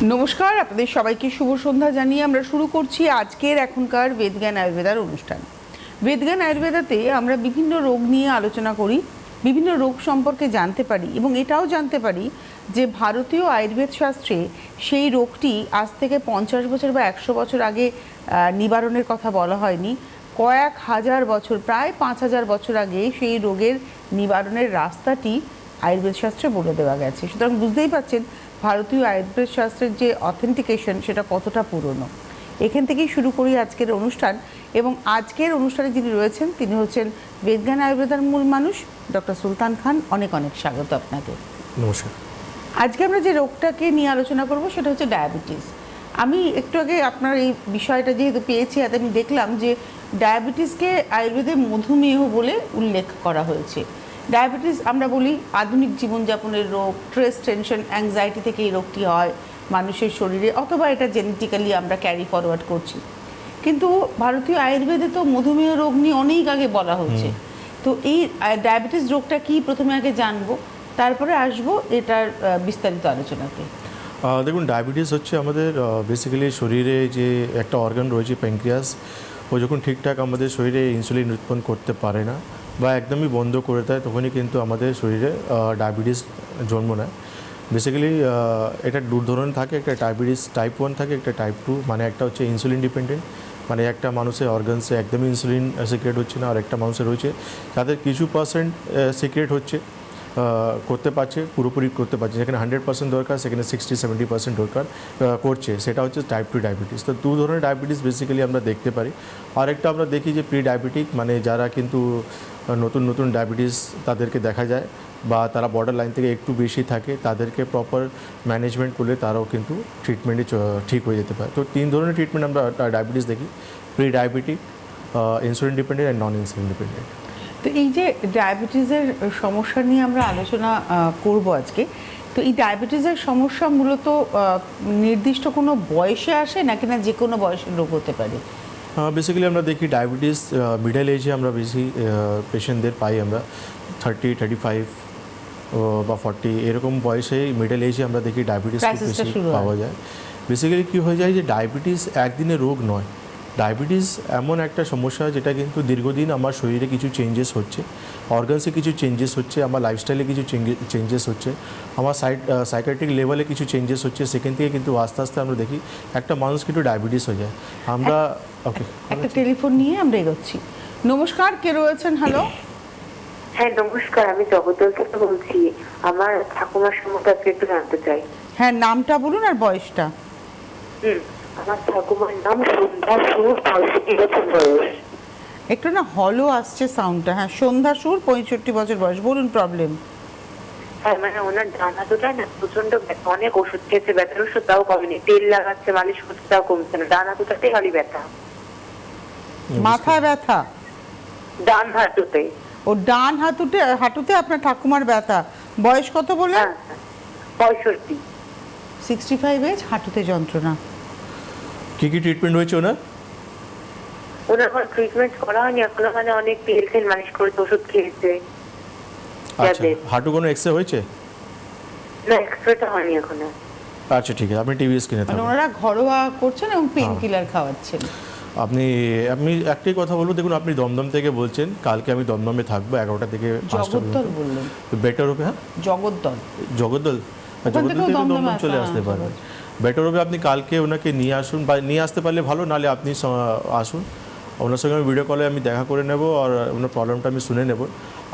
নমস্কার, আপনাদের সবাইকে শুভ সন্ধ্যা জানিয়ে আমরা শুরু করছি আজকের এখনকার বেদজ্ঞান আয়ুর্বেদার অনুষ্ঠান। বেদজ্ঞান আয়ুর্বেদাতে আমরা বিভিন্ন রোগ নিয়ে আলোচনা করি, বিভিন্ন রোগ সম্পর্কে জানতে পারি এবং এটাও জানতে পারি যে ভারতীয় আয়ুর্বেদ শাস্ত্রে সেই রোগটি আজ থেকে 50 বছর বা 100 বছর আগে নিবারণের কথা বলা হয়নি। কয়েক হাজার বছর, প্রায় 5000 বছর আগে সেই রোগের নিবারণের রাস্তাটি আয়ুর্বেদ শাস্ত্রে বলে দেওয়া গেছে। সুতরাং বুঝতেই পারছেন ভারতীয় আয়ুর্বেদ শাস্ত্রের যে অথেন্টিকেশন সেটা কতটা পুরনো। এখান থেকেই শুরু করি আজকের অনুষ্ঠান। এবং আজকের অনুষ্ঠানে যিনি রয়েছেন তিনি হচ্ছেন বেদজ্ঞান আয়ুর্বেদার মূল মানুষ ডক্টর সুলতান খান। অনেক অনেক স্বাগত আপনাকে। নমস্কার। আজকে আমরা যে রোগটাকে নিয়ে আলোচনা করব সেটা হচ্ছে ডায়াবেটিস। আমি একটু আগে আপনার এই বিষয়টা যেহেতু পেয়েছি, এতে আমি দেখলাম যে ডায়াবেটিসকে আয়ুর্বেদে মধুমেহ বলে উল্লেখ করা হয়েছে। ডায়াবেটিস আমরা বলি আধুনিক জীবনযাপনের রোগ, স্ট্রেস, টেনশন, অ্যাংজাইটি থেকে এই রোগটি হয় মানুষের শরীরে, অথবা এটা জেনেটিক্যালি আমরা ক্যারি ফরওয়ার্ড করছি। কিন্তু ভারতীয় আয়ুর্বেদে তো মধুমেহ রোগ নিয়ে অনেক আগে বলা হচ্ছে। তো এই ডায়াবেটিস রোগটা কি প্রথমে আগে জানবো, তারপরে আসবো এটার বিস্তারিত আলোচনাতে। দেখুন, ডায়াবেটিস হচ্ছে আমাদের বেসিক্যালি শরীরে যে একটা অর্গান রয়েছে প্যানক্রিয়াস, ও যখন ঠিকঠাক আমাদের শরীরে ইনসুলিন উৎপন্ন করতে পারে না বা একদমই বন্ধ করে দেয়, তখনই কিন্তু আমাদের শরীরে ডায়াবেটিস জন্ম নেয়। বেসিক্যালি এটা দু ধরনের থাকে, একটা ডায়াবেটিস টাইপ 1 থাকে, একটা টাইপ 2। মানে একটা হচ্ছে ইনসুলিন ডিপেন্ডেন্ট, মানে একটা মানুষের অর্গানসে একদমই ইনসুলিন সিক্রেট হচ্ছে না, আর একটা মানুষের রয়েছে যাদের কিছু পার্সেন্ট সিক্রেট হচ্ছে, করতে পারছে, পুরোপুরি করতে পারছে। যেখানে 100% দরকার সেখানে 60-70% দরকার করছে, সেটা হচ্ছে টাইপ 2 ডায়াবেটিস। তো দু ধরনের ডায়াবেটিস বেসিক্যালি আমরা দেখতে পারি। আরেকটা আমরা দেখি যে প্রি ডায়াবেটিক, মানে যারা কিন্তু নতুন নতুন ডায়াবেটিস তাদেরকে দেখা যায় বা তারা বর্ডার লাইন থেকে একটু বেশি থাকে, তাদেরকে প্রপার ম্যানেজমেন্ট করলে তারাও কিন্তু ট্রিটমেন্টে ঠিক হয়ে যেতে পারে। তো 3 ধরনের ট্রিটমেন্ট আমরা ডায়াবেটিস দেখি: pre diabetic, insulin dependent and non insulin dependent. তো এই যে ডায়াবেটিসের সমস্যা নিয়ে আমরা আলোচনা করব আজকে। তো এই ডায়াবেটিসের সমস্যা মূলত নির্দিষ্ট কোনো বয়সে আসে নাকি না যে কোনো বয়সের রোগ হতে পারে? বেসিক্যালি আমরা দেখি ডায়াবেটিস মিডল এজে আমরা বেশি পেশেন্টদের পাই। আমরা 30-35 বা 40 এরকম বয়সে, মিডল এজে আমরা দেখি ডায়াবেটিস বেশি পাওয়া যায়। বেসিক্যালি কী হয়ে যায় যে ডায়াবেটিস একদিনের রোগ নয়। ডায়াবেটিস এমন একটা সমস্যা যেটা কিন্তু দীর্ঘদিন আমার শরীরে কিছু চেঞ্জেস হচ্ছে, অর্গানসে কিছু চেঞ্জেস হচ্ছে, আমার লাইফস্টাইলে কিছু চেঞ্জেস হচ্ছে, আমার সাইকিয়াট্রিক লেভেলে কিছু চেঞ্জেস হচ্ছে। সেখান থেকে কিন্তু আস্তে আস্তে আমরা দেখি একটা মানুষ কিন্তু ডায়াবেটিস হয়ে যায়। আমরা একটা টেলিফোন নিয়ে আমরা এগোচ্ছি। নমস্কার, কে রয়েছেন? হ্যালো। হ্যাঁ নমস্কার, আমি জগদ্দল থেকে বলছি। আমার ঠাকুমার সম্বন্ধে একটু জানতে চাই। হ্যাঁ, নামটা বলুন আর বয়সটা। আমার ঠাকুমার নাম সন্ধ্যা সুর, 65 বছর বয়স। একটু না হলো আসছে সাউন্ডটা। হ্যাঁ, সন্ধ্যা সুর, 65 বছর বয়স। বলুন প্রবলেম। হ্যাঁ মানে ওনার ডান হাতটা না প্রচন্ড ব্যথা, অনেক ওষুধ খেয়েছে, ব্যথার ওষুধ তাও কমেনি, তেল লাগাচ্ছে, মালিশ করছে, তাও কমছে না। ডান হাতটাতেই খালি ব্যথা। মাথায় ব্যথা? ডান হাঁটুতে। ও ডান হাঁটুতে আপনার ঠাকুমার ব্যথা। বয়স কত বললেন? 65। 65 এজ, হাঁটুতে যন্ত্রণা। কী কী ট্রিটমেন্ট হয়েছে ওনার? ওনার কোনো ট্রিটমেন্ট করা হয়নি এখনো, মানে অনেক তেল মালিশ করেছে, ওষুধ খেয়েছে। আচ্ছা, হাঁটু কোনো এক্সরে হয়েছে? না, এক্সরেটা হয়নি এখনো। আচ্ছা ঠিক আছে, আপনি টিভি স্ক্রিনে মানে ওনারা ঘরোয়া করছেন এবং পেন কিলার খাওয়াচ্ছেন। আপনি একটাই কথা বলবো, দেখুন আপনি দমদম থেকে বলছেন, কালকে আমি দমদমে থাকবো 11টা থেকে 5টা জগদ্দল বললেন? বেটার হবে। হ্যাঁ, জগদ্দল থেকে দমদম চলে আসতে পারবেন। বেটার হবে আপনি কালকে ওনাকে নিয়ে আসুন, বা নিয়ে আসতে পারলে ভালো, নাহলে আপনি আসুন, ওনার সঙ্গে আমি ভিডিও কলে আমি দেখা করে নেব আর ওনার প্রবলেমটা আমি শুনে নেব।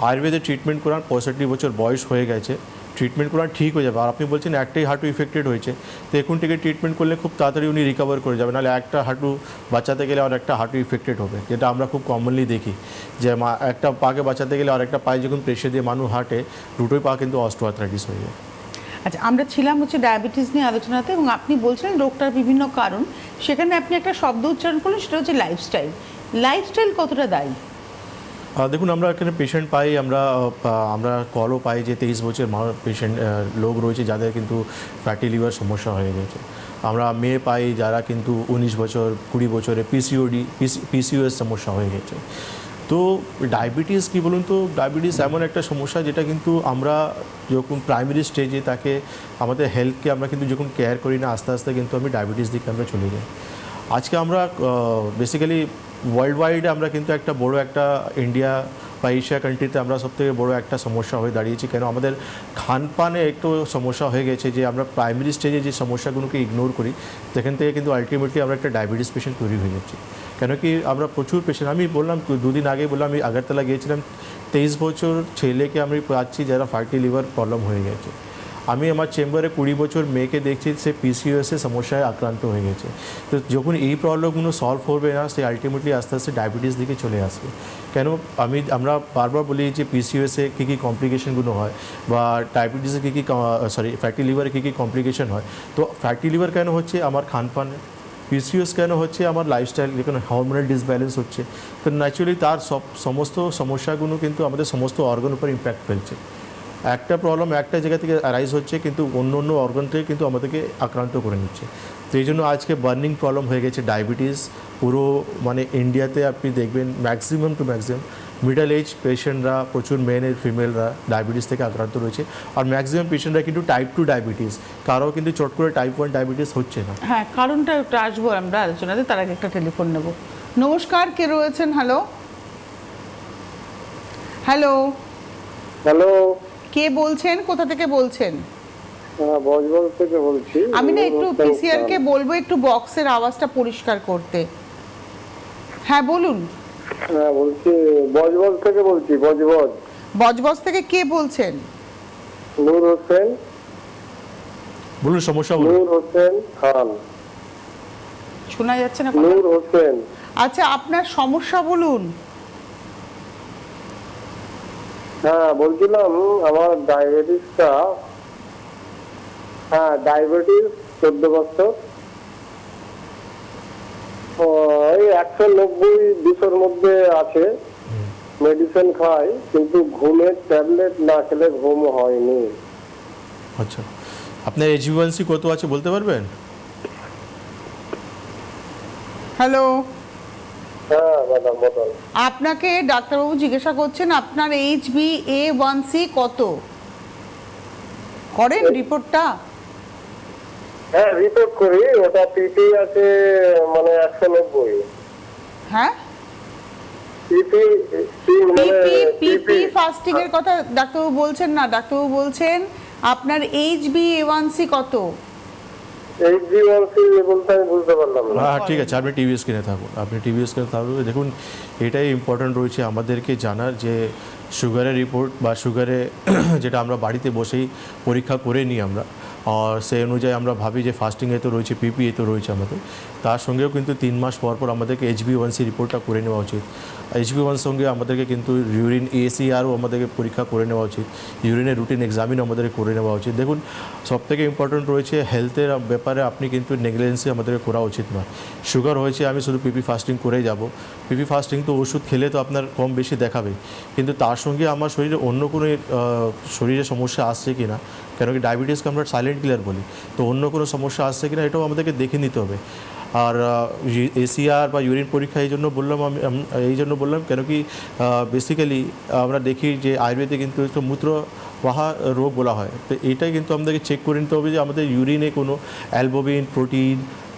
আয়ুর্বেদে ট্রিটমেন্ট করার 65 বছর বয়স হয়ে গেছে, ট্রিটমেন্ট করা ঠিক হয়ে যাবে। আর আপনি বলছেন একটাই হাঁটু ইফেক্টেড হয়েছে, তো এখন থেকে ট্রিটমেন্ট করলে খুব তাড়াতাড়ি উনি রিকভার করে যাবে। নাহলে একটা হাঁটু বাঁচাতে গেলে আর একটা হাঁটু ইফেক্টেড হবে, যেটা আমরা খুব কমনলি দেখি যে একটা পাকে বাঁচাতে গেলে আর একটা পায়ে যখন প্রেশার দিয়ে মানুষ হাঁটে, দুটোই পা কিন্তু অস্টিওআর্থ্রাইটিস হয়ে যায়। আচ্ছা, আমরা ছিলাম হচ্ছে ডায়াবেটিস নিয়ে আলোচনাতে, এবং আপনি বলছিলেন রোগটার বিভিন্ন কারণ। সেখানে আপনি একটা শব্দ উচ্চারণ করলেন, সেটা হচ্ছে লাইফস্টাইল। লাইফস্টাইল কতটা দায়ী? দেখুন, আমরা এখানে পেশেন্ট পাই, আমরা কলও পাই যে 23 বছর পেশেন্ট লোক রয়েছে যাদের কিন্তু ফ্যাটি লিভার সমস্যা হয়ে গেছে। আমরা মেয়ে পাই যারা কিন্তু 19 বছর 20 বছরে পিসিওএস সমস্যা হয়ে গেছে। তো ডায়াবেটিস কি বলুন তো, ডায়াবেটিস এমন একটা সমস্যা যেটা কিন্তু আমরা যখন প্রাইমারি স্টেজে তাকে আমাদের হেলথকে আমরা কিন্তু যখন কেয়ার করি না, আস্তে আস্তে কিন্তু আমি ডায়াবেটিস দিকে আমরা চলে যাই। আজকে আমরা বেসিক্যালি ওয়ার্ল্ড ওয়াইডে আমরা কিন্তু একটা বড় একটা ইন্ডিয়া বা এশিয়া কান্ট্রিতে আমরা সবথেকে বড় একটা সমস্যা হয়ে দাঁড়িয়েছি। কেন আমাদের খানপানে একটু সমস্যা হয়ে গেছে, যে আমরা প্রাইমারি স্টেজে যে সমস্যাগুলোকে ইগনোর করি সেখান থেকে কিন্তু আলটিমেটলি আমরা একটা ডায়াবেটিস পেশেন্ট তৈরি হয়ে যাচ্ছি। কেন কি আমরা প্রচুর পেশেন্ট, আমি বললাম দুদিন আগে বললাম আমি আগরতলা গিয়েছিলাম, 23 বছর ছেলেকে আমি পাচ্ছি যারা ফ্যাটি লিভার প্রবলেম হয়ে গেছে। আমি আমার চেম্বারে 20 বছর মেয়েকে দেখছি সে পিসিওএসের সমস্যায় আক্রান্ত হয়ে গেছে। তো যখন এই প্রবলেমগুলো সলভ করবে না, সে আলটিমেটলি আস্তে আস্তে ডায়াবেটিস দিকে চলে আসবে। কেন আমরা বারবার বলি যে পিসিওএসে কী কী কমপ্লিকেশনগুলো হয়, বা ডায়াবেটিসে কী কী ফ্যাটি লিভারে কী কী কমপ্লিকেশন হয়। তো ফ্যাটি লিভার কেন হচ্ছে? আমার খানপানে। পিসিওএস কেন হচ্ছে? আমার লাইফস্টাইল, যেখানে হরমোনাল ডিসব্যালেন্স হচ্ছে। তো ন্যাচুরালি তার সমস্ত সমস্যাগুলো কিন্তু আমাদের সমস্ত অর্গান উপর ইম্প্যাক্ট ফেলছে। একটা প্রবলেম একটা জায়গা থেকে অ্যারাইজ হচ্ছে, কিন্তু অন্য অন্য অর্গান থেকে কিন্তু আমাদেরকে আক্রান্ত করে নিচ্ছে। তো এই জন্য আজকে বার্নিং প্রবলেম হয়ে গেছে ডায়াবেটিস পুরো মানে ইন্ডিয়াতে। আপনি দেখবেন ম্যাক্সিমাম মিডল এজ পেশেন্টরা, প্রচুর মেন ফিমেলরা ডায়াবেটিস থেকে আক্রান্ত রয়েছে। আর ম্যাক্সিমাম পেশেন্টরা কিন্তু টাইপ 2 ডায়াবেটিস, কারো কিন্তু চট করে টাইপ 1 ডায়াবেটিস হচ্ছে না। হ্যাঁ, কারণটা একটু আসবো আমরা আলোচনাতে, তার আগে একটা টেলিফোন নেব। নমস্কার, কে রয়েছেন? হ্যালো হ্যালো হ্যালো, কে বলছেন, কোথা থেকে বলছেন? বজবজ থেকে বলছি। আমি না একটু পিসিআর কে বলবো একটু বক্সের আওয়াজটা পরিষ্কার করতে। হ্যাঁ বলুন। হ্যাঁ বলছি, বজবজ থেকে বলছি। বজবজ বজবজ থেকে কে বলছেন? নূর হোসেন। বলুন সমস্যা বলুন। নূর হোসেন খান। শোনা যাচ্ছে না কথা? নূর হোসেন। আচ্ছা, আপনার সমস্যা বলুন। হ্যাঁ বলছিলাম আমার ডায়াবেটিস 14 বছর। এই 190-200-র মধ্যে আছে। মেডিসিন খাই, কিন্তু ঘুমের ট্যাবলেট না খেলে ঘুম হয়নি। আচ্ছা, আপনার HbA1c কত আছে বলতে পারবেন? হ্যালো, হ্যাঁ ম্যাডাম বলুন। আপনাকে ডাক্তারবাবু জিজ্ঞাসা করছেন আপনার HbA1c কত। করেন রিপোর্টটা? হ্যাঁ রিপোর্ট করি, ওটা পিপি আছে মানে 190। হ্যাঁ, পিপি পিপি ফাস্টিং এর কথা ডাক্তারবাবু বলছেন না, ডাক্তারবাবু বলছেন আপনার HbA1c কত। HbA1c বলতে আমি বুঝতে পারলাম না। হ্যাঁ ঠিক আছে, আপনি টিভি স্ক্রিনে থাকুন, দেখুন এটাই ইম্পর্ট্যান্ট রয়েছে আমাদেরকে জানার, যে সুগারের রিপোর্ট বা সুগারে যেটা আমরা বাড়িতে বসেই পরীক্ষা করে নিই আমরা, আর সেই অনুযায়ী আমরা ভাবি যে ফাস্টিংয়ে তো রয়েছে, পিপিএ তো রয়েছে আমাদের, তার সঙ্গেও কিন্তু 3 মাস পর পর আমাদেরকে HbA1c রিপোর্টটা করে নেওয়া উচিত। HbA1c সঙ্গে আমাদেরকে কিন্তু ইউরিন ACRও আমাদেরকে পরীক্ষা করে নেওয়া উচিত, ইউরিনের রুটিন এক্সামিন আমাদেরকে করে নেওয়া উচিত। দেখুন সবথেকে ইম্পর্ট্যান্ট রয়েছে হেলথের ব্যাপারে আপনি কিন্তু নেগলিজেন্সি আমাদেরকে করা উচিত নয়। সুগার হয়েছে আমি শুধু পিপি ফাস্টিং করে যাব, পিপি ফাস্টিং তো ওষুধ খেলে তো আপনার কম বেশি দেখাবে, কিন্তু তার সঙ্গে আমার শরীরে অন্য কোনো শরীরে সমস্যা আসছে কি না, কেন কি ডায়াবেটিসকে আমরা সাইলেন্ট কিলার বলি, তো অন্য কোনো সমস্যা আসছে কিনা এটাও আমাদেরকে দেখে নিতে হবে। আর ACR বা ইউরিন পরীক্ষা এই জন্য বললাম কেন কি বেসিক্যালি আমরা দেখি যে আয়ুর্বেদে কিন্তু একটু মূত্রবাহা রোগ বলা হয়, তো এটাই কিন্তু আমাদেরকে চেক করে নিতে হবে যে আমাদের ইউরিনে কোনো অ্যালবুমিন প্রোটিন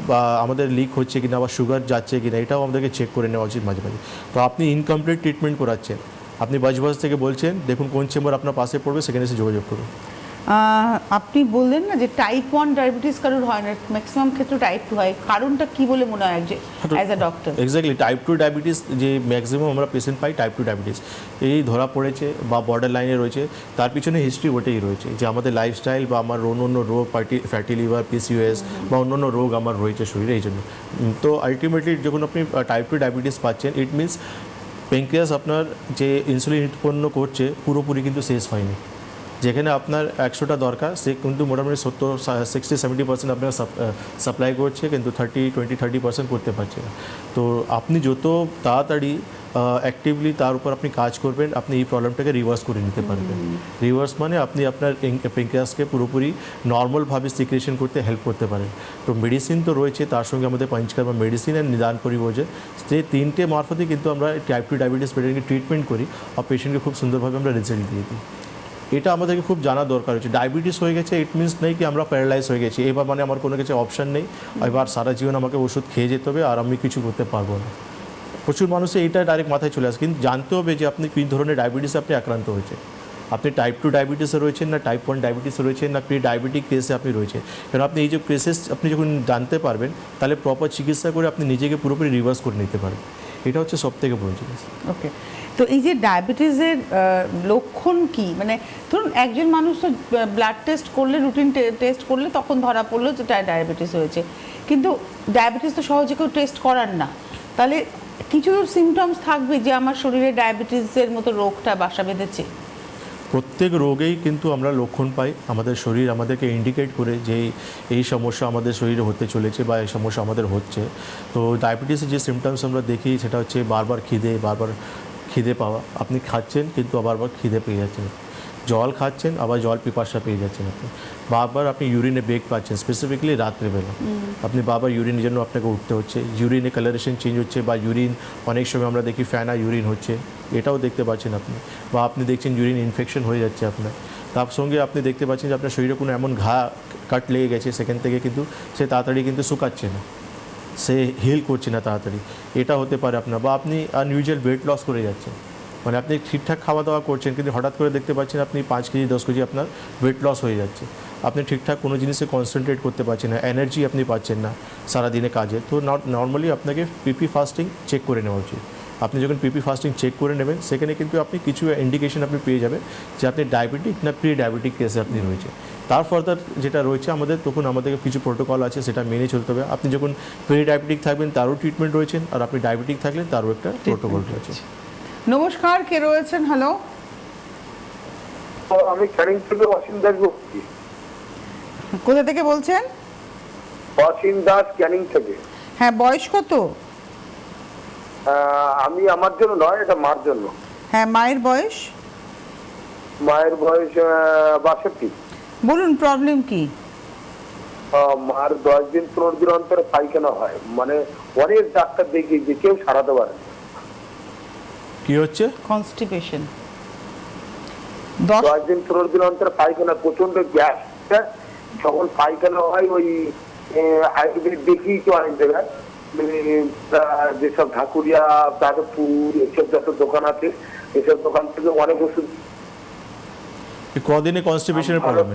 বা আমাদের লিক হচ্ছে কিনা বা সুগার যাচ্ছে কিনা, এটাও আমাদেরকে চেক করে নেওয়া উচিত মাঝে মাঝে। তো আপনি ইনকমপ্লিট ট্রিটমেন্ট করাচ্ছেন, আপনি বজবজ থেকে বলছেন, দেখুন কোন চেম্বার আপনার পাশে পড়বে সেখানে এসে যোগাযোগ করুন। আপনি বললেন না যে টাইপ 1 ডায়াবেটিস কারোর হয় না, ম্যাক্সিমাম ক্ষেত্রে টাইপ 2 হয়, কারণটা কি বলে মনে হয় as a doctor? Exactly type 2 diabetes যে ম্যাক্সিমাম আমরা পেশেন্ট পাই টাইপ 2 ডায়াবেটিস এই ধরা পড়েছে বা বর্ডার লাইনে রয়েছে, তার পিছনে হিস্ট্রি ওটাই রয়েছে যে আমাদের লাইফস্টাইল বা আমার অন্য রোগ ফ্যাটি লিভার PCOS বা অন্য রোগ আমার রয়েছে শরীরে, এই জন্য। তো আলটিমেটলি যখন আপনি টাইপ 2 ডায়াবেটিস পাচ্ছেন, ইট মিনস প্যানক্রিয়াস আপনার যে ইনসুলিন উৎপন্ন করছে পুরোপুরি কিন্তু শেষ হয়নি। যেখানে আপনার 100টা দরকার সে কিন্তু মোটামুটি 60-70% আপনার সাপ্লাই করছে, কিন্তু 20-30% করতে পারছে না। তো আপনি যত তাড়াতাড়ি অ্যাক্টিভলি তার উপর আপনি কাজ করবেন, আপনি এই প্রবলেমটাকে রিভার্স করে নিতে পারবেন। রিভার্স মানে আপনি আপনার প্যানক্রিয়াসকে পুরোপুরি নর্মালভাবে সিক্রেশন করতে হেল্প করতে পারেন। তো মেডিসিন তো রয়েছে, তার সঙ্গে আমাদের পঞ্চকর্মা মেডিসিন আর নিদান পরিবর্জন, যে তিনটে মারফতে কিন্তু আমরা টাইপ 2 ডায়াবেটিস পেশেন্টকে ট্রিটমেন্ট করি আর পেশেন্টকে খুব সুন্দরভাবে আমরা রেজাল্ট দিয়ে দিই। এটা আমাদেরকে খুব জানা দরকার হচ্ছে। ডায়াবেটিস হয়ে গেছে ইট মিনস নেই কি আমরা প্যারালাইজ হয়ে গেছি, এবার মানে আমার কোনো কিছু অপশান নেই, এবার সারা জীবন আমাকে ওষুধ খেয়ে যেতে হবে আর আমি কিছু করতে পারবো না। প্রচুর মানুষের এইটা ডাইরেক্ট মাথায় চলে আসে, কিন্তু জানতে হবে যে আপনি কী ধরনের ডায়াবেটিসে আপনি আক্রান্ত হয়েছে। আপনি টাইপ 2 ডায়াবেটিসে রয়েছেন না টাইপ 1 ডায়াবেটিসে রয়েছেন না প্রি ডায়াবেটিক কেসে আপনি রয়েছেন। কারণ আপনি এই যে কেসেস আপনি যখন জানতে পারবেন তাহলে প্রপার চিকিৎসা করে আপনি নিজেকে পুরোপুরি রিভার্স করে নিতে পারবেন। এটা হচ্ছে সবথেকে বড় জিনিস। ওকে, তো এই যে ডায়াবেটিসের লক্ষণ কি, মানে ধরুন একজন মানুষ তো ব্লাড টেস্ট করলে, রুটিন টেস্ট করলে তখন ধরা পড়লো যে ডায়াবেটিস হয়েছে, কিন্তু ডায়াবেটিস তো সহজে কেউ টেস্ট করার না, তাহলে কিছু সিমটমস থাকবে যে আমার শরীরে ডায়াবেটিসের মতো রোগটা বাসা বেঁধেছে? প্রত্যেক রোগেই কিন্তু আমরা লক্ষণ পাই, আমাদের শরীর আমাদেরকে ইন্ডিকেট করে যে এই সমস্যা আমাদের শরীরে হতে চলেছে বা এই সমস্যা আমাদের হচ্ছে। তো ডায়াবেটিসের যে সিমটমস আমরা দেখি সেটা হচ্ছে বারবার খিদে পাওয়া, আপনি খাচ্ছেন কিন্তু বারবার খিদে পেয়ে যাচ্ছেন, জল খাচ্ছেন আবার জল পিপাসা পেয়ে যাচ্ছেন, বারবার আপনি ইউরিনে বেগ পাচ্ছেন, স্পেসিফিকলি রাত্রেবেলা আপনি বারবার ইউরিনের জন্য আপনাকে উঠতে হচ্ছে, ইউরিনে কালারেশন চেঞ্জ হচ্ছে বা ইউরিন অনেক সময় আমরা দেখি ফ্যানা ইউরিন হচ্ছে, এটাও দেখতে পাচ্ছেন আপনি, বা আপনি দেখছেন ইউরিন ইনফেকশন হয়ে যাচ্ছে আপনার। তার সঙ্গে আপনি দেখতে পাচ্ছেন যে আপনার শরীরে কোনো এমন কাট লেগে গেছে সেখান থেকে কিন্তু সে তাড়াতাড়ি কিন্তু শুকাচ্ছে না, সে হিল করছে না তাড়াতাড়ি, এটা হতে পারে আপনার। বা আপনি আনইউজুয়াল ওয়েট লস করে যাচ্ছেন, মানে আপনি ঠিকঠাক খাওয়া দাওয়া করছেন কিন্তু হঠাৎ করে দেখতে পাচ্ছেন আপনি 5 কেজি 10 কেজি আপনার ওয়েট লস হয়ে যাচ্ছে, আপনি ঠিকঠাক কোনো জিনিসে কনসেন্ট্রেট করতে পারছেন না, এনার্জি আপনি পাচ্ছেন না সারাদিনে কাজে। তো নর্মালি আপনাকে পিপি ফাস্টিং চেক করে নেওয়া উচিত। আপনি যখন পিপি ফাস্টিং চেক করে নেবেন সেখানে কিন্তু আপনি কিছু ইন্ডিকেশন আপনি পেয়ে যাবেন যে আপনি ডায়াবেটিক না প্রি ডায়াবেটিক কেসে আপনি রয়েছে। তার ফার্দার যেটা রয়েছে তখন আমাদেরকে কিছু প্রোটোকল আছে সেটা মেনে চলতে হবে। আপনি যখন প্রি ডায়াবেটিক থাকবেন তারও ট্রিটমেন্ট রয়েছেন, আর আপনি ডায়াবেটিক থাকলে তারও একটা প্রোটোকল রয়েছে। নমস্কার, কে রয়েছেন? হ্যালো, আমি ক্যানিং থেকে অসীম দাস বলছি। কোথা থেকে বলছেন? অসীম দাস ক্যানিং থেকে। হ্যাঁ, বয়স কত? আমি আমার জন্য নয়, এটা মার জন্য। হ্যাঁ, মায়ের বয়স? মায়ের বয়স 62। বলুন প্রবলেম কি? মার 10 দিন 15 দিন অন্তরে পায়খানা হয়, মানে অনেক ডাক্তার দেখিয়েছি কেউ সারাতে পারে না। কি হচ্ছে? কনস্টিপেশন। 10 দিন 15 দিন অন্তরে পায়খানা, প্রচন্ড গ্যাস, যখন পায়খানা হয় ওই আয়ুর্বেদ দেখিয়েছি অনেক জায়গায়, যেসব ঢাকুরিয়া যাদবপুর এসব যত দোকান আছে এসব দোকান থেকে অনেক ওষুধ। কদিনে কনস্টিপেশনের প্রবলেম?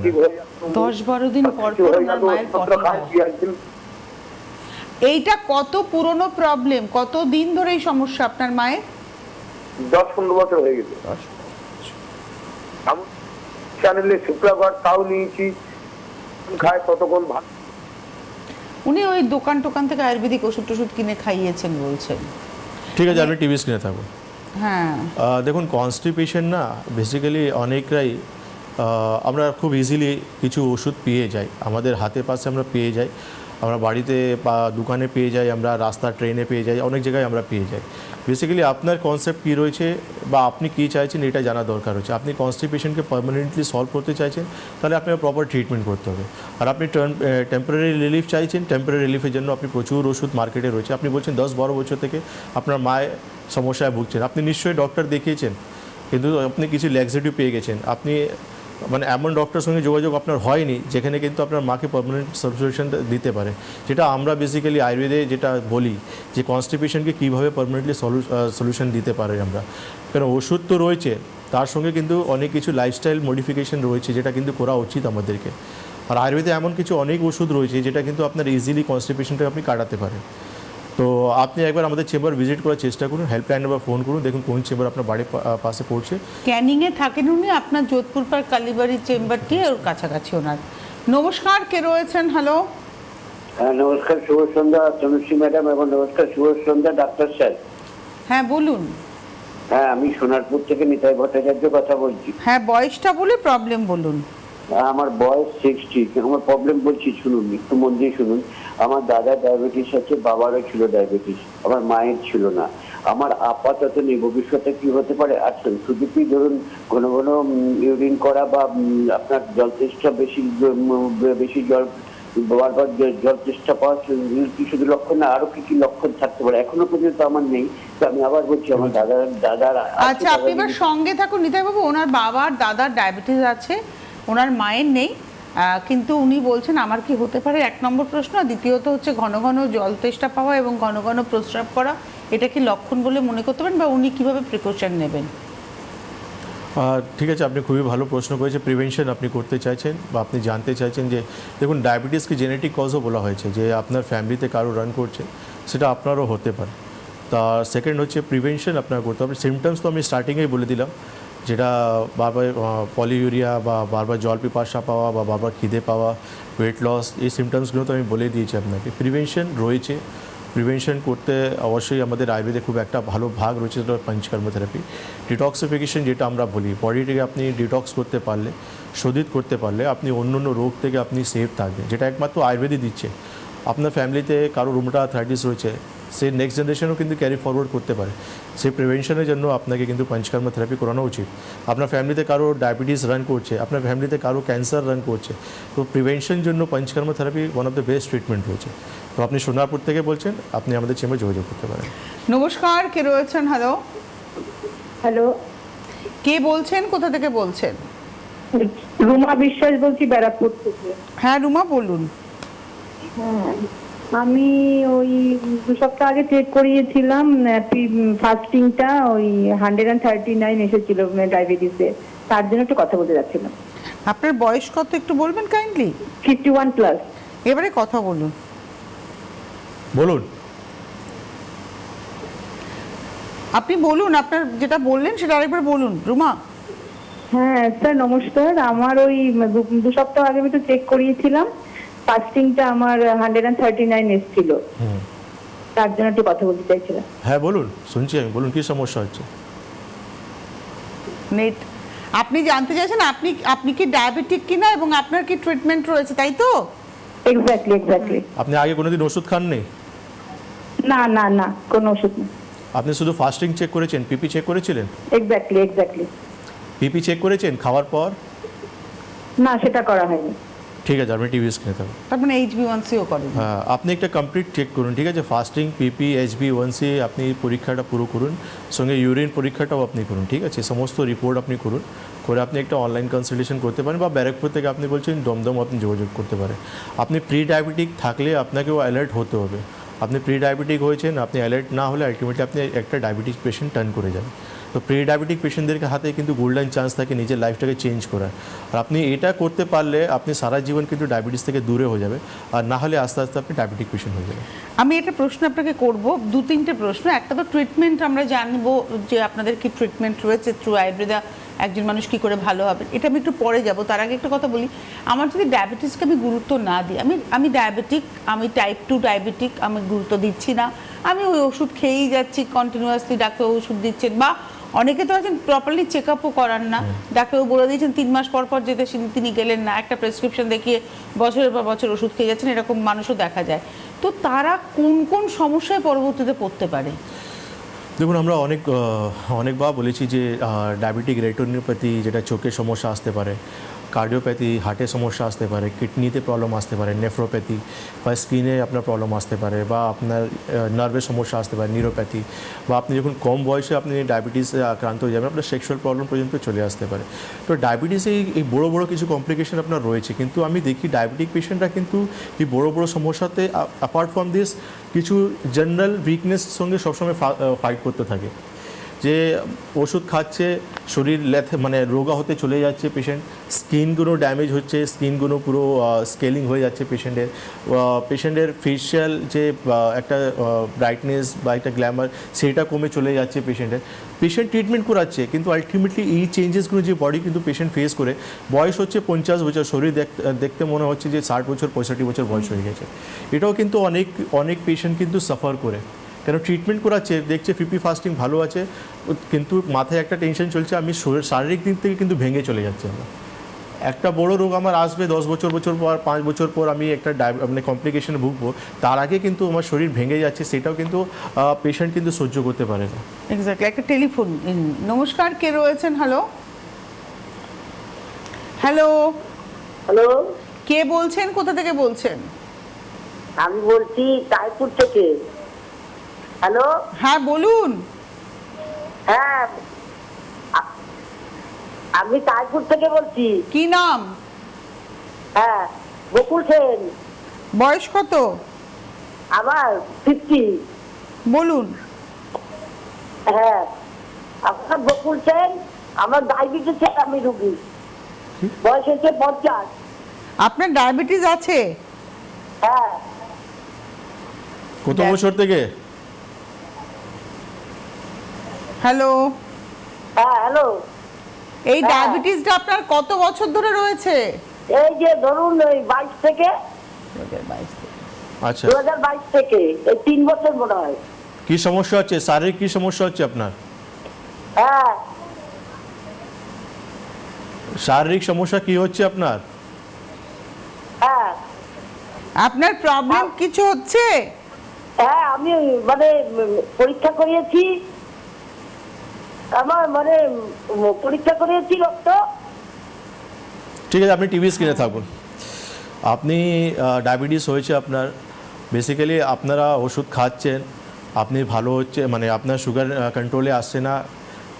10-12 দিন পর পর ওনার মায়ের পটি হয়। এইটা কত পুরনো প্রবলেম? কত দিন ধরে এই সমস্যা আপনার মায়ের? 10-15 বছর হয়ে গেছে। চ্যানেলে শুক্রবার তাও নিয়েছি, খায় ততক্ষণ ভালো। উনি ওই দোকান থেকে আয়ুর্বেদিক ওষুধ টষুধ কিনে খাইয়েছেন বলছেন। ঠিক আছে, আমি টিভি স্ক্রিনে থাকবো। হ্যাঁ, দেখুন কনস্টিপেশন না বেসিক্যালি অনেকরাই আমরা খুব ইজিলি কিছু ওষুধ পেয়ে যাই, আমাদের হাতের পাশে আমরা পেয়ে যাই, আমরা বাড়িতে বা দোকানে পেয়ে যাই, আমরা রাস্তা ট্রেনে পেয়ে যাই, অনেক জায়গায় আমরা পেয়ে যাই। বেসিক্যালি আপনার কনসেপ্ট কী রয়েছে বা আপনি কী চাইছেন এটা জানা দরকার হচ্ছে। আপনি কনস্টিপেশনকে পার্মানেন্টলি সলভ করতে চাইছেন তাহলে আপনাকে প্রপার ট্রিটমেন্ট করতে হবে। আর আপনি টেম্পোরারি রিলিফ চাইছেন, টেম্পোরারি রিলিফের জন্য আপনি প্রচুর ওষুধ মার্কেটে রয়েছে। আপনি বলছেন 10-12 বছর থেকে আপনার মায়ের সমস্যায় ভুগছেন, আপনি নিশ্চয়ই ডক্টর দেখিয়েছেন কিন্তু আপনি কিছু ল্যাক্সেটিভ পেয়ে গেছেন, আপনি মানে এমন ডক্টরের সঙ্গে যোগাযোগ আপনার হয়নি যেখানে কিন্তু আপনার মাকে পার্মানেন্ট সলিউশন দিতে পারে। যেটা আমরা বেসিক্যালি আয়ুর্বেদে যেটা বলি যে কনস্টিপেশনকে কীভাবে পার্মানেন্টলি সলিউশন দিতে পারে আমরা, কারণ ওষুধ তো রয়েছে তার সঙ্গে কিন্তু অনেক কিছু লাইফস্টাইল মডিফিকেশন রয়েছে যেটা কিন্তু করা উচিত আমাদেরকে। আর আয়ুর্বেদে এমন কিছু অনেক ওষুধ রয়েছে যেটা কিন্তু আপনার ইজিলি কনস্টিপেশনটা আপনি কাটাতে পারেন। তো আপনি একবার আমাদের চেম্বার ভিজিট করার চেষ্টা করুন, হেল্পলাইন নাম্বার ফোন করুন, দেখুন কোন চেম্বার আপনার বাড়ির পাশে পড়ছে। ক্যানিংয়ে থাকেন উনি, আপনার যোধপুর পার কালীবাড়ির চেম্বারটি ওর কাছাকাছি ওনার। নমস্কার, কে রয়েছেন? হ্যালো। হ্যাঁ নমস্কার, শুভ সন্ধ্যা তনুশ্রী ম্যাডাম, এবং নমস্কার শুভ সন্ধ্যা ডাক্তার স্যার। হ্যাঁ বলুন। হ্যাঁ আমি সোনারপুর থেকে নিতাই ভট্টাচার্য কথা বলছি। হ্যাঁ, বয়সটা বলে প্রবলেম বলুন। আমার বয়স 60। আমার প্রবলেম বলছি শুনুন, একটু মন দিয়ে শুনুন। আমার দাদার ডায়াবেটিস আছে, বাবারও ছিল ডায়াবেটিস, আমার মায়ের ছিল না। আমার আপাতত নেই, ভবিষ্যতে কি হতে পারে? আচ্ছা, শুধু কি ধরুন ঘন ঘন ইউরিন করা বা আপনার জল তেষ্টা বেশি জল বারবার জল তেষ্টা পাওয়া কি শুধু লক্ষণ না, আরো কি কি লক্ষণ থাকতে পারে? এখনো পর্যন্ত আমার নেই। তো আমি আবার বলছি, আমার দাদার আচ্ছা, আপনি এবার সঙ্গে থাকুন নিতাইবাবু। ওনার বাবার দাদার ডায়াবেটিস আছে, ওনার মায়ের নেই, কিন্তু উনি বলছেন আমার কি হতে পারে, 1 নম্বর প্রশ্ন। আর দ্বিতীয়ত হচ্ছে ঘন ঘন জল তেষ্টা পাওয়া এবং ঘন ঘন প্রস্রাব করা, এটা কি লক্ষণ বলে মনে করতে পারেন, বা উনি কিভাবে প্রিকশন নেবেন? ঠিক আছে, আপনি খুবই ভালো প্রশ্ন করেছে। প্রিভেনশন আপনি করতে চাইছেন বা আপনি জানতে চাইছেন যে দেখুন, ডায়াবেটিসকে জেনেটিক কজও বলা হয়েছে, যে আপনার ফ্যামিলিতে কারো রান করছে, সেটা আপনারও হতে পারে। তা সেকেন্ড হচ্ছে প্রিভেনশন আপনার করতে হবে। সিমটমস তো আমি স্টার্টিংয়েই বলে দিলাম, যেটা বারবার পলিউরিয়া বা বারবার জল পিপাসা পাওয়া বা বারবার খিদে পাওয়া, ওয়েট লস, এই সিমটমসগুলো তো আমি বলে দিয়েছি আপনাকে। প্রিভেনশন রয়েছে, প্রিভেনশন করতে অবশ্যই আমাদের আয়ুর্বেদে খুব একটা ভালো ভাগ রয়েছে, সেটা পঞ্চকর্ম থেরাপি। ডিটক্সিফিকেশন যেটা আমরা বলি, বডিটাকে আপনি ডিটক্স করতে পারলে, শোধিত করতে পারলে আপনি অন্য অন্য রোগ থেকে আপনি সেফ থাকবেন, যেটা একমাত্র আয়ুর্বেদই দিচ্ছে। আপনার ফ্যামিলিতে কারো রুমেটা আর্থ্রাইটিস রয়েছে, সে নেক্সট জেনারেশনও কিন্তু ক্যারি ফরওয়ার্ড করতে পারে। সেই প্রিভেনশনের জন্য আপনাকে কিন্তু পঞ্চকর্ম থেরাপি করানো উচিত। আপনার ফ্যামিলিতে কারো ডায়াবেটিস রান করছে, আপনার ফ্যামিলিতে কারো ক্যান্সার রান করছে, তো প্রিভেনশন জন্য panchakarma therapy one of the best treatment রয়েছে। তো আপনি সোনারপুর থেকে বলছেন, আপনি আমাদের চেম্বারে যোগাযোগ করতে পারেন। নমস্কার, কে রয়েছেন? হ্যালো, হ্যালো, কে বলছেন, কোথা থেকে বলছেন? রুমা বিশ্বাস বলছি, ব্যারাকপুর থেকে। হ্যাঁ রুমা, বলুন। হ্যাঁ, আমি ওই 2 সপ্তাহ আগে চেক করিয়েছিলাম, ফাস্টিংটা ওই 139 এসেছিল ডায়াবেটিসে, তার জন্য একটু কথা বলতে যাচ্ছিলাম। আপনার বয়স কত একটু বলবেন কাইন্ডলি? 51 প্লাস। এবারে কথা বলুন। বলুন, আপনি বলুন, আপনার যেটা বললেন সেটা আরেকবার বলুন রুমা। হ্যাঁ স্যার, নমস্কার। আমার ওই 2 সপ্তাহ আগে আমি একটু চেক করিয়েছিলাম, ফাস্টিংটা আমার 139 এসেছিল, তার জন্য একটু কথা বলতে চাইছিলাম। হ্যাঁ বলুন, শুনছি আমি, বলুন কী সমস্যা হচ্ছে। নেট, আপনি জানতে চাইছেন আপনি কি ডায়াবেটিক কিনা এবং আপনার কি ট্রিটমেন্ট রয়েছে, তাই তো? এক্স্যাক্টলি। আপনি আগে কোনোদিন ওষুধ খাননি? না না না, কোনো ওষুধ নেই। আপনি শুধু ফাস্টিং চেক করেছেন, পিপি চেক করেছিলেন? এক্স্যাক্টলি। পিপি চেক করেছেন খাওয়ার পর? না, সেটা করা হয়নি। ঠিক আছে, আপনি টিভি স্ক্রিনে থাকুন। তার মানে HB1C-ও করেন? হ্যাঁ, আপনি একটা কমপ্লিট চেক করুন, ঠিক আছে? ফাস্টিং, পিপি, HB1C আপনি পরীক্ষাটা পুরো করুন, সঙ্গে ইউরিন পরীক্ষাটাও আপনি করুন, ঠিক আছে? সমস্ত রিপোর্ট আপনি করুন, করে আপনি একটা অনলাইন কনসালটেশন করতে পারেন, বা ব্যারাকপুর থেকে আপনি বলছেন দমদম, আপনি যোগাযোগ করতে পারেন। আপনি প্রি ডায়াবেটিক থাকলে আপনাকেও অ্যালার্ট হতে হবে। আপনি প্রি ডায়াবেটিক হয়েছেন, আপনি অ্যালার্ট না হলে আলটিমেটলি আপনি একটা ডায়াবেটিক পেশেন্ট টার্ন করে যাবেন। তো প্রি ডায়াবেটিক পেশেন্টদেরকে হাতে কিন্তু গোল্ডেন চান্স থাকে নিজের লাইফটাকে চেঞ্জ করার। আর আপনি এটা করতে পারলে আপনি সারা জীবন কিন্তু ডায়াবেটিস থেকে দূরে হয়ে যাবে, আর না হলে আস্তে আস্তে আপনি ডায়াবেটিক পেশেন্ট হয়ে যাবেন। আমি একটা প্রশ্ন আপনাকে করব, 2-3টে প্রশ্ন। একটা তো ট্রিটমেন্ট, আমরা জানবো যে আপনাদের কি ট্রিটমেন্ট রয়েছে থ্রু আয়ুর্বেদা, একজন মানুষ কী করে ভালো হবে, এটা আমি একটু পরে যাব। তার আগে একটা কথা বলি, আমার যদি ডায়াবেটিসকে আমি গুরুত্ব না দিই, আমি ডায়াবেটিক, আমি টাইপ 2 ডায়াবেটিক, আমি গুরুত্ব দিচ্ছি না, আমি ওই ওষুধ খেয়েই যাচ্ছি কন্টিনিউয়াসলি, ডাক্তার ওষুধ দিচ্ছেন, বা অনেকে তো আছেন প্রপারলি চেক আপও করান না, ডাক্তারবাবু বলে দিয়েছেন 3 মাস পর পর যেতে, তিনি গেলেন না, একটা প্রেসক্রিপশন দেখিয়ে বছরের পর বছর ওষুধ খেয়ে যাচ্ছেন, এরকম মানুষও দেখা যায়। তো তারা কোন কোন সমস্যায় পরবর্তীতে পড়তে পারে? দেখুন, আমরা অনেকবার বলেছি যে ডায়াবেটিক রেটিনোপ্যাথি, যেটা চোখের সমস্যা আসতে পারে, কার্ডিওপ্যাথি, হার্টের সমস্যা আসতে পারে, কিডনিতে প্রবলেম আসতে পারে, নেফ্রোপ্যাথি, বা স্কিনে আপনার প্রবলেম আসতে পারে, বা আপনার নার্ভের সমস্যা আসতে পারে, নিউরোপ্যাথি, বা আপনি যখন কম বয়সে আপনি ডায়াবেটিসে আক্রান্ত হয়ে যাবেন, আপনার সেক্সুয়াল প্রবলেম পর্যন্ত চলে আসতে পারে। তো ডায়াবেটিসে এই বড় বড় কিছু কমপ্লিকেশন আপনার রয়েছে, কিন্তু আমি দেখি ডায়াবেটিক পেশেন্টরা কিন্তু এই বড় বড় সমস্যাতে অ্যাপার্ট ফ্রম দিস কিছু জেনারেল উইকনেস সঙ্গে সবসময় ফাইট করতে থাকে, যে ওষুধ খাচ্ছে, শরীর মানে রোগা হতে চলে যাচ্ছে পেশেন্ট, স্কিনগুলো ড্যামেজ হচ্ছে, স্কিনগুলো পুরো স্কেলিং হয়ে যাচ্ছে পেশেন্টের ফেশিয়াল যে একটা ব্রাইটনেস বা একটা গ্ল্যামার, সেটা কমে চলে যাচ্ছে পেশেন্ট ট্রিটমেন্ট করাচ্ছে, কিন্তু আলটিমেটলি এই চেঞ্জেসগুলো যে বডি কিন্তু পেশেন্ট ফেস করে, বয়স হচ্ছে 50 বছর, শরীর দেখতে মনে হচ্ছে যে 60 বছর 65 বছর বয়স হয়ে গেছে। এটাও কিন্তু অনেক পেশেন্ট কিন্তু সাফার করে, কেন ট্রিটমেন্ট করাচ্ছে, দেখছে পিপি ফাস্টিং ভালো আছে, কিন্তু মাথায় একটা টেনশন চলছে, আমি শারীরিক দিক থেকে কিন্তু ভেঙে চলে যাচ্ছে আমরা। একটা বড় রোগ আমার আসবে 10 বছর পর 5 বছর পর আমি একটা মানে কমপ্লিকেশনে ভুগবো, তার আগে কিন্তু আমার শরীর ভেঙে যাচ্ছে, সেটাও কিন্তু পেশেন্ট কিন্তু সহ্য করতে পারে না। এক্স্যাক্টলি। একটা টেলিফোন। নমস্কার, কে রয়েছেন? হ্যালো হ্যালো, হ্যালো, কে বলছেন, কোথা থেকে বলছেন? আমি বলছি তাইপুর থেকে। হ্যালো, হ্যাঁ বলুন। হ্যাঁ আমি তাইপুর থেকে বলছি। কি নাম? হ্যাঁ, বকুল সেন। বয়স কত? আমার 50। বলুন। হ্যাঁ, আপনার বকুল সেন। আমার ডায়াবেটিসের আমি রুগী, বয়স হচ্ছে 50। আপনার ডায়াবেটিস আছে? হ্যাঁ। কত বছর থেকে? হ্যালো, হ্যাঁ, হ্যালো। এই ডায়াবেটিসটা আপনার কত বছর ধরে রয়েছে? এই যে ধরুন ওই 22 থেকে, 2022 থেকে। আচ্ছা, 2022 থেকে এই 3 বছর মনে হয়। কি সমস্যা হচ্ছে? শারীরিক কি সমস্যা হচ্ছে আপনার? হ্যাঁ, শারীরিক সমস্যা কি হচ্ছে আপনার? হ্যাঁ, আপনার প্রবলেম কিছু হচ্ছে? হ্যাঁ, আমি মানে পরীক্ষা করিয়েছি। আমার মানে পরীক্ষা করিয়েছি রক্ত। ঠিক আছে, আপনি টিভি স্ক্রিনে থাকুন। আপনি ডায়াবেটিস হয়েছে আপনার, বেসিক্যালি আপনারা ওষুধ খাচ্ছেন, আপনি ভালো হচ্ছে, মানে আপনার সুগার কন্ট্রোলে আসছে না,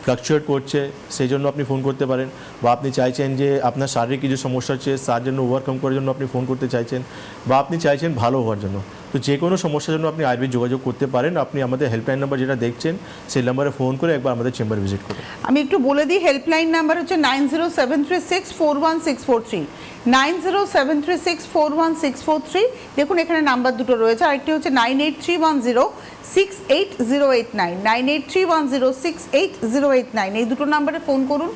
ফ্লাকচুয়েট করছে, সেই জন্য আপনি ফোন করতে পারেন। বা আপনি চাইছেন যে আপনার শারীরিক কিছু সমস্যা হচ্ছে, তার জন্য ওভারকাম করার জন্য আপনি ফোন করতে চাইছেন, বা আপনি চাইছেন ভালো হওয়ার জন্য। তো যে কোনো সমস্যার জন্য আপনি আইভি যোগাযোগ করতে পারেন। আপনি আমাদের হেল্পলাইন নাম্বার যেটা দেখছেন, সেই নাম্বারে ফোন করে একবার আমাদের চেম্বার ভিজিট করুন। আমি একটু বলে দিই, হেল্পলাইন নাম্বার হচ্ছে 9073641643, 9073641643। দেখুন এখানে নাম্বার দুটো রয়েছে, আরেকটি হচ্ছে 9831068089, 9831068089। এই দুটো নাম্বারে ফোন করুন।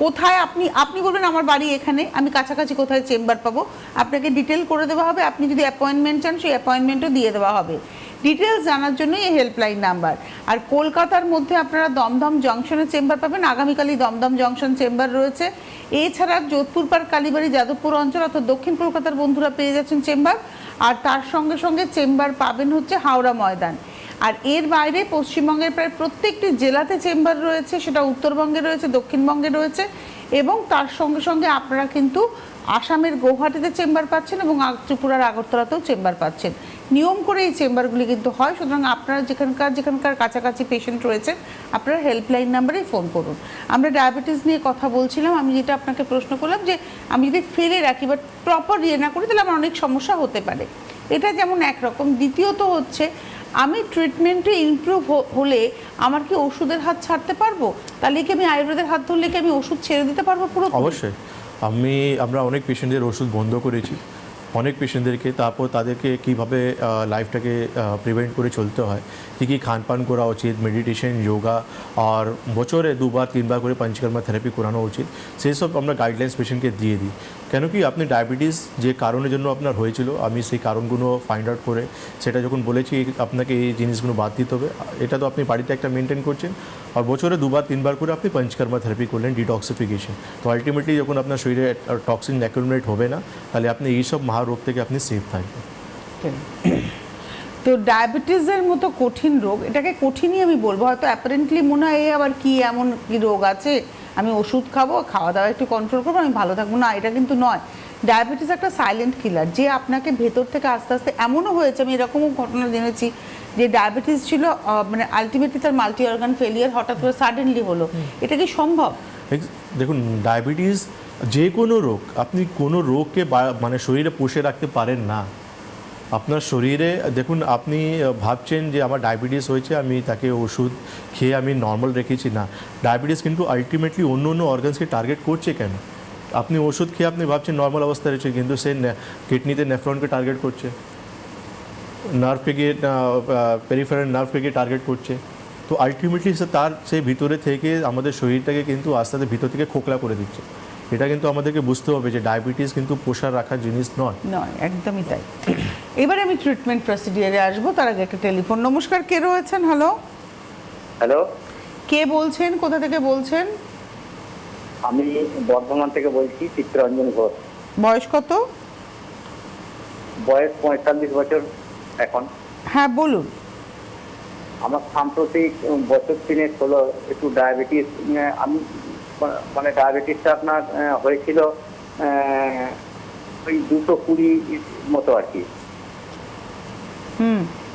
কোথায় আপনি বলবেন আমার বাড়ি এখানে, আমি কাছাকাছি কোথায় চেম্বার পাবো, আপনাকে ডিটেল করে দেওয়া হবে। আপনি যদি অ্যাপয়েন্টমেন্ট চান, সেই অ্যাপয়েন্টমেন্টও দিয়ে দেওয়া হবে। ডিটেলস জানার জন্য এই হেল্পলাইন নাম্বার। আর কলকাতার মধ্যে আপনারা দমদম জংশনে চেম্বার পাবেন, আগামীকালই দমদম জংশন চেম্বার রয়েছে। এছাড়া যোধপুর পার্ক, কালীবাড়ি, যাদবপুর অঞ্চল অর্থাৎ দক্ষিণ কলকাতার বন্ধুরা পেয়ে যাচ্ছেন চেম্বার। আর তার সঙ্গে সঙ্গে চেম্বার পাবেন হচ্ছে হাওড়া ময়দান। আর এর বাইরে পশ্চিমবঙ্গের প্রায় প্রত্যেকটি জেলাতে চেম্বার রয়েছে, সেটা উত্তরবঙ্গে রয়েছে, দক্ষিণবঙ্গে রয়েছে, এবং তার সঙ্গে সঙ্গে আপনারা কিন্তু আসামের গৌহাটিতে চেম্বার পাচ্ছেন এবং ত্রিপুরার আগরতলাতেও চেম্বার পাচ্ছেন। নিয়ম করে এই চেম্বারগুলি কিন্তু হয়। সুতরাং আপনারা যেখানকার কাছাকাছি পেশেন্ট রয়েছেন, আপনারা হেল্পলাইন নাম্বারেই ফোন করুন। আমরা ডায়াবেটিস নিয়ে কথা বলছিলাম। আমি যেটা আপনাকে প্রশ্ন করলাম যে আমি যদি ফেলে রাখি বা প্রপার ইয়ে না করি, তাহলে আমার অনেক সমস্যা হতে পারে। এটা যেমন একরকম। দ্বিতীয়ত হচ্ছে, আমি ট্রিটমেন্টে ইমপ্রুভ হলে আমার কি ওষুধের হাত ছাড়তে পারবো? তাহলে কি আমি আয়ুর্বেদের হাত ধরলে কি আমি ওষুধ ছেড়ে দিতে পারবো পুরো? অবশ্যই। আমরা অনেক পেশেন্টদের ওষুধ বন্ধ করেছি, অনেক পেশেন্টদেরকে। তারপর তাদেরকে কীভাবে লাইফটাকে প্রিভেন্ট করে চলতে হয়, কী খানপান করা উচিত, মেডিটেশন, যোগা, আর বছরে 2-3 বার করে পঞ্চকর্মা থেরাপি করানো উচিত, সেই সব আমরা গাইডলাইন্স পেশেন্টকে দিয়ে দিই। কেন কি আপনি ডায়াবেটিস যে কারণের জন্য আপনার হয়েছিল, আমি সেই কারণগুলো ফাইন্ড আউট করে সেটা যখন বলেছি আপনাকে এই জিনিসগুলো বাদ দিতে হবে, এটা তো আপনি বাড়িতে একটা মেনটেন করছেন। আর বছরে 2-3 বার করে আপনি পঞ্চকর্মা থেরাপি করলেন, ডিটক্সিফিকেশন। তো আলটিমেটলি যখন আপনার শরীরে টক্সিন অ্যাকুমুলেট হবে না, তাহলে আপনি এইসব মহারোগ থেকে আপনি সেফ থাকবেন। তো ডায়াবেটিসের মতো কঠিন রোগ, এটাকে কঠিনই আমি বলবো। হয়তো অ্যাপারেন্টলি মনে হয় আবার কি এমন কি রোগ আছে, আমি ওষুধ খাবো, খাওয়া দাওয়া একটু কন্ট্রোল করবো, আমি ভালো থাকবো না, এটা কিন্তু নয়। ডায়াবেটিস একটা সাইলেন্ট কিলার, যে আপনাকে ভেতর থেকে আস্তে আস্তে, এমনও হয়েছে, আমি এরকমও ঘটনা জেনেছি যে ডায়াবেটিস ছিল, মানে আলটিমেটলি তার মাল্টি অর্গান ফেলিয়ার হঠাৎ করে সাডেনলি হলো। এটা কি সম্ভব? দেখুন, ডায়াবেটিস যে কোনো রোগ, আপনি কোনো রোগকে মানে শরীরে পুষে রাখতে পারেন না। আপনার শরীরে দেখুন, আপনি ভাবছেন যে আমার ডায়াবেটিস হয়েছে, আমি তাকে ওষুধ খেয়ে আমি নর্মাল রেখেছি, না। ডায়াবেটিস কিন্তু আলটিমেটলি অন্য অর্গানসকে টার্গেট করছে। কেন? আপনি ওষুধ খেয়ে আপনি ভাবছেন নর্মাল অবস্থায় রয়েছে, কিন্তু সে কিডনিতে নেফ্রনকে টার্গেট করছে, নার্ভকে গিয়ে পেরিফেরাল নার্ভকে গিয়ে টার্গেট করছে। তো আলটিমেটলি সেই ভিতরে থেকে আমাদের শরীরটাকে কিন্তু আস্তে আস্তে ভিতর থেকে খোকলা করে দিচ্ছে। এটা কিন্তু আমাদেরকে বুঝতে হবে যে ডায়াবেটিস কিন্তু পোষা রাখার জিনিস নয়। একদমই তাই। এবারে আমি ট্রিটমেন্ট প্রসিডিওরে আসবো, তার আগে একটা টেলিফোন। নমস্কার, কে রয়েছেন? হ্যালো, হ্যালো, কে বলছেন, কোথা থেকে বলছেন? আমি বর্ধমান থেকে বলছি, চিত্তরঞ্জন ঘোষ। বয়স কত? বয়স 45 বছর এখন। হ্যাঁ বলুন। আমার সাম্প্রতিক বছর 3 হলো একটু ডায়াবেটিস, আমি মানে ডায়াবেটিসটা আপনার হয়েছিল ওই 220 মতো আর কি।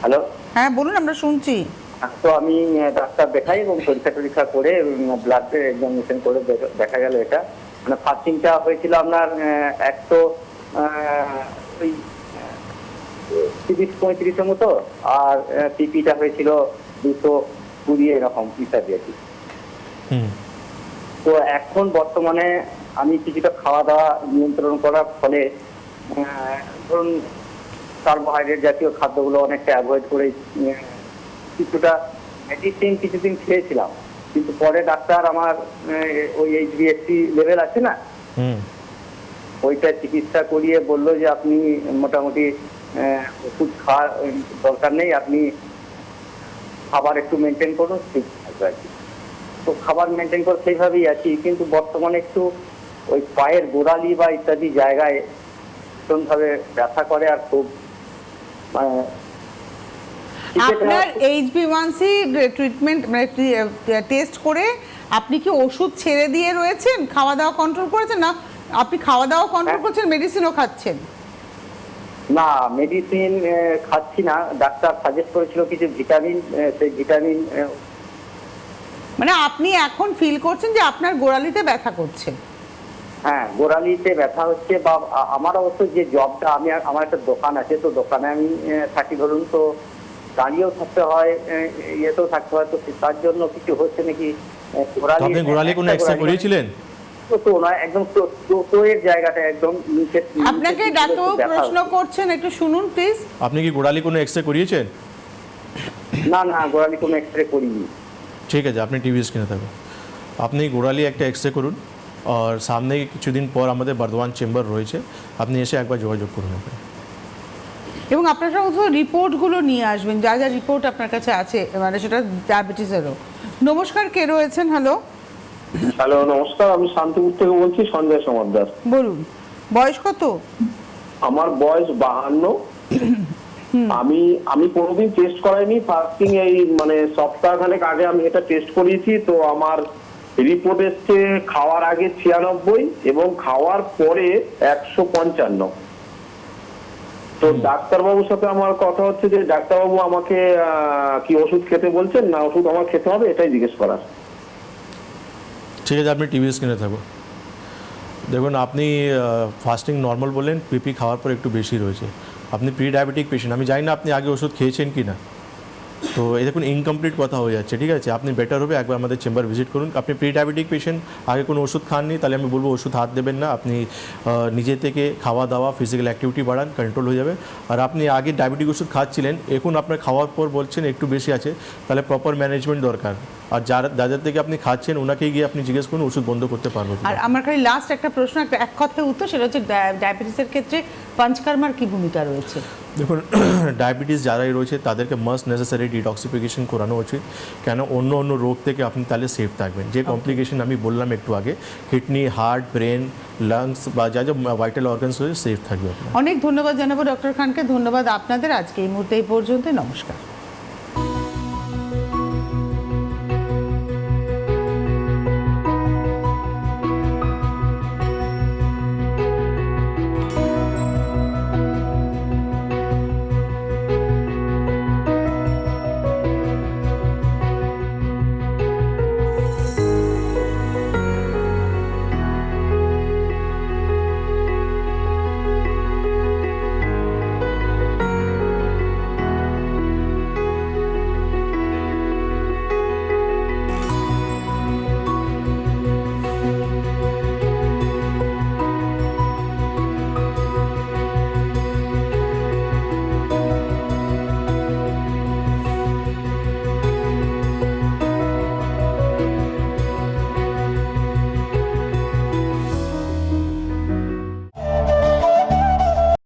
হ্যালো, হ্যাঁ বলুন, আমরা শুনছি। তো আমি ডাক্তার দেখাই এবং পরীক্ষা করে ব্লাড এক্সামিনেশন করে দেখা গেল এটা মানে ফাস্টিংটা হয়েছিল আপনার 130-35 মতো, আর পিপিটা হয়েছিল 220 এরকম হিসাবে আর কি। তো এখন বর্তমানে আমি কিছুটা খাওয়া দাওয়া নিয়ন্ত্রণ করার ফলে ধরুন কার্বোহাইড্রেট জাতীয় খাদ্যগুলো অনেকটা অ্যাভয়েড করে কিছুটা মেডিসিন কিছুদিন খেয়েছিলাম, কিন্তু পরে ডাক্তার আমার ওই HbA1c লেভেল আছে না, ওইটা চিকিৎসা করিয়ে বললো যে আপনি মোটামুটি ওষুধ খাওয়ার দরকার নেই, আপনি খাবার একটু মেনটেন করুন, ঠিক থাকবে আর কি। তো খাবার মেনটেন করে সেইভাবেই আছি, কিন্তু বর্তমানে একটু ওই পায়ের গোড়ালি বা ইত্যাদি জায়গায় ভীষণভাবে ব্যথা করে, আর খুব আপনার HbA1c ট্রিটমেন্ট মানে টেস্ট করে আপনি কি ওষুধ ছেড়ে দিয়ে রয়েছেন, খাওয়া দাওয়া কন্ট্রোল করেছেন? না আপনি খাওয়া দাওয়া কন্ট্রোল করছেন, মেডিসিনও খাচ্ছেন? না, মেডিসিন খাচ্ছি না, ডাক্তার সাজেস্ট করেছিল কিছু ভিটামিন, সেই ভিটামিন মানে আপনি এখন ফিল করছেন যে আপনার গোড়ালিতে ব্যথা করছে? হ্যাঁ, গোড়ালিতে ব্যথা হচ্ছে। বা আমার অবশ্য যে জবটা, আমার একটা দোকান আছে, তো দোকানে আমি থাকি ধরুন, তো দাঁড়িয়েও থাকতে হয়, ইয়েতেও থাকতে হয়, তো তার জন্য কিছু হচ্ছে নাকি আপনি গোড়ালি কোনো এক্সরে করিয়েছিলেন? তো না, একদম টোয়ের জায়গাটা একদম নিচে। আপনাকে ডাক্তারবাবু প্রশ্ন করছেন, একটু শুনুন প্লিজ। আপনি কি গোড়ালি কোনো এক্সরে করিয়েছেন? না, গোড়ালি কোনো এক্সরে করিনি। ঠিক আছে, আপনি টিভি স্ক্রিনে থাকুন, আপনি গোড়ালি একটা এক্সরে করুন, আর সামনে কিছুদিন পর আমাদের বর্ধমান চেম্বার রয়েছে, আপনি এসে একবার যোগাযোগ করুন ওখানে। এবং আপনার সমস্ত রিপোর্টগুলো নিয়ে আসবেন, যা যা রিপোর্ট আপনার কাছে আছে, মানে সেটা ডায়াবেটিসেরও। নমস্কার, কে রয়েছেন? হ্যালো। হ্যালো, নমস্কার, আমি শান্তিপুর থেকে বলছি, সঞ্জয় সমাদ্দার। বলুন, বয়স কত? আমার বয়স 52। আমি কোনোদিন টেস্ট করাইনি, ফাস্টিং এই মানে সপ্তাহখানেক আগে আমি এটা টেস্ট করিয়েছি। তো আমার রিপোর্ট এসছে খাওয়ার আগে 96 এবং খাওয়ার পরে 155। তো ডাক্তারবাবুর সাথে আমার কথা হচ্ছে যে ডাক্তারবাবু আমাকে কি ওষুধ খেতে বলছেন, না ওষুধ আমার খেতে হবে, এটাই জিজ্ঞেস করার। ঠিক আছে, আপনি টিভি স্ক্রিনে থাকুন। দেখুন, আপনি ফাস্টিং নর্মাল বললেন, পিপি খাওয়ার পর একটু বেশি রয়েছে, আপনি প্রি ডায়াবেটিক পেশেন্ট। আমি জানি না আপনি আগে ওষুধ খেয়েছেন কি না, তো এই দেখুন ইনকমপ্লিট কথা হয়ে যাচ্ছে। ঠিক আছে, আপনি বেটার হবে একবার আমাদের চেম্বার ভিজিট করুন। আপনি প্রি ডায়াবেটিক পেশেন্ট, আগে কোনো ওষুধ খাননি, তাহলে আমি বলবো ওষুধ হাত দেবেন না। আপনি নিজে থেকে খাওয়া দাওয়া, ফিজিক্যাল অ্যাক্টিভিটি বাড়ান, কন্ট্রোল হয়ে যাবে। আর আপনি আগে ডায়াবেটিক ওষুধ খাচ্ছিলেন, এখন আপনার খাওয়ার পর বলছেন একটু বেশি আছে, তাহলে প্রপার ম্যানেজমেন্ট দরকার। আর যাদের থেকে আপনি খাচ্ছেন ওনাকেই গিয়ে আপনি জিজ্ঞেস করুন ওষুধ বন্ধ করতে পারবো। আর আমার খালি লাস্ট একটা প্রশ্ন, এক কথায় উত্তর, সেটা হচ্ছে ডায়াবেটিসের ক্ষেত্রে পঞ্চকর্মার কি ভূমিকা রয়েছে? দেখুন, ডায়াবেটিস যারাই রয়েছে তাদেরকে মাস্ট নেসেসারি ডিটক্সিফিকেশন করানো উচিত, কেন অন্য রোগ থেকে আপনি তাহলে সেফ থাকবেন। যে কমপ্লিকেশন আমি বললাম একটু আগে, কিডনি, হার্ট, ব্রেন, লাংস বা যা যা ভাইটাল অর্গানস রয়েছে, সেফ থাকবে আপনার। অনেক ধন্যবাদ জানাবো ডক্টর খানকে। ধন্যবাদ আপনাদের। আজকে এই মুহূর্তে এই পর্যন্ত। নমস্কার।